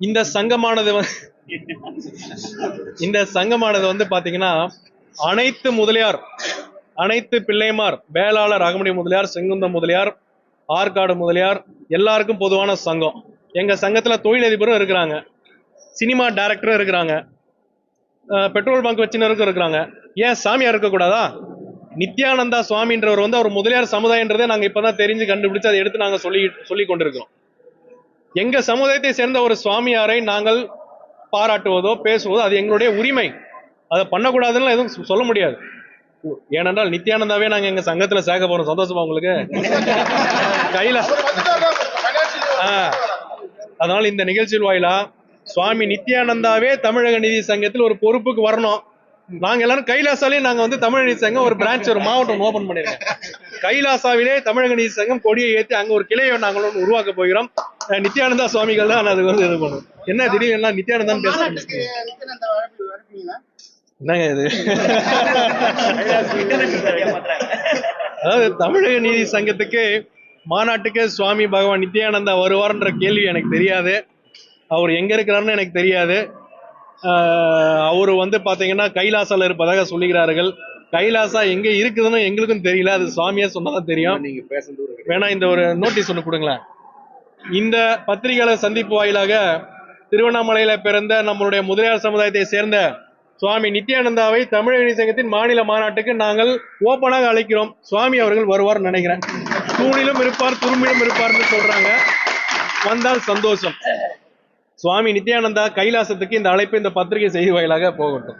இந்த சங்கமானது வந்து பாத்தீங்கன்னா அனைத்து முதலியார், அனைத்து பிள்ளைமார், வேளாளர் அகமுடி முதலியார், செங்குந்த முதலியார், ஆற்காடு முதலியார் எல்லாருக்கும் பொதுவான சங்கம். எங்க சங்கத்துல தொழிலதிபரும் இருக்கிறாங்க, சினிமா டைரக்டரும் இருக்கிறாங்க, பெட்ரோல் பங்க் வச்சினருக்கும் இருக்கிறாங்க. ஏன் சாமியார் இருக்கக்கூடாதா? நித்யானந்தா சுவாமின்றவர் வந்து அவர் முதலியார் சமுதாயன்றதை நாங்க இப்பதான் தெரிஞ்சு கண்டுபிடிச்சு அதை எடுத்து நாங்க சொல்லி கொண்டிருக்கிறோம். எங்க சமுதாயத்தை சேர்ந்த ஒரு சுவாமியாரை நாங்கள் பாராட்டுவதோ பேசுவதோ அது எங்களுடைய உரிமை. அதை பண்ணக்கூடாதுன்னு எதுவும் சொல்ல முடியாது. ஏனென்றால் நித்யானந்தாவே நாங்க எங்க சங்கத்துல சேர்க்க போறோம். சந்தோஷமா உங்களுக்கு? கையில அதனால இந்த நிகழ்ச்சியில் வாயிலா சுவாமி நித்யானந்தாவே தமிழக நீதி சங்கத்தில் ஒரு பொறுப்புக்கு வரணும். நாங்க எல்லாரும் கைலாசாலையும் நாங்க வந்து தமிழக நீதி சங்கம் ஒரு பிரான்ச், ஒரு மாவட்டம் ஓபன் பண்ணிருக்கோம். கைலாசாவிலே தமிழக நீதி சங்கம் கொடியை ஏற்றி அங்க ஒரு கிளையை நாங்களும் உருவாக்க போகிறோம். நித்யானந்தா சுவாமிகள் தான் அதுக்கு வந்து இது பண்ணும். என்ன திடீர்னு நித்யானந்தான் பேச என்னங்க இது? அதாவது தமிழக நீதி சங்கத்துக்கு மாநாட்டுக்கு சுவாமி பகவான் நித்யானந்தா வருவார்ன்ற கேள்வி எனக்கு தெரியாது. அவர் எங்க இருக்கிறாருன்னு எனக்கு தெரியாது. அவரு வந்து பாத்தீங்கன்னா கைலாசால இருப்பதாக சொல்லுகிறார்கள். கைலாசா எங்க இருக்குதுன்னு எங்களுக்கும் தெரியல, அது சுவாமியா சொன்னாதான் தெரியும். வேணா இந்த ஒரு நோட்டீஸ் ஒண்ணு கொடுங்களேன். இந்த பத்திரிகையாளர் சந்திப்பு வாயிலாக திருவண்ணாமலையில பிறந்த நம்மளுடைய முதலியார் சமுதாயத்தை சேர்ந்த சுவாமி நித்யானந்தாவை தமிழக நீதி சங்கத்தின் மாநில மாநாட்டுக்கு நாங்கள் ஓப்பனாக அழைக்கிறோம். சுவாமி அவர்கள் வருவார் நினைக்கிறேன். தூணிலும் இருப்பார், துரும்பிலும் இருப்பார்னு சொல்றாங்க. வந்தால் சந்தோஷம். சுவாமி நித்யானந்தா கைலாசத்துக்கு இந்த அழைப்பு இந்த பத்திரிகை செய்தி வாயிலாக போகட்டும்.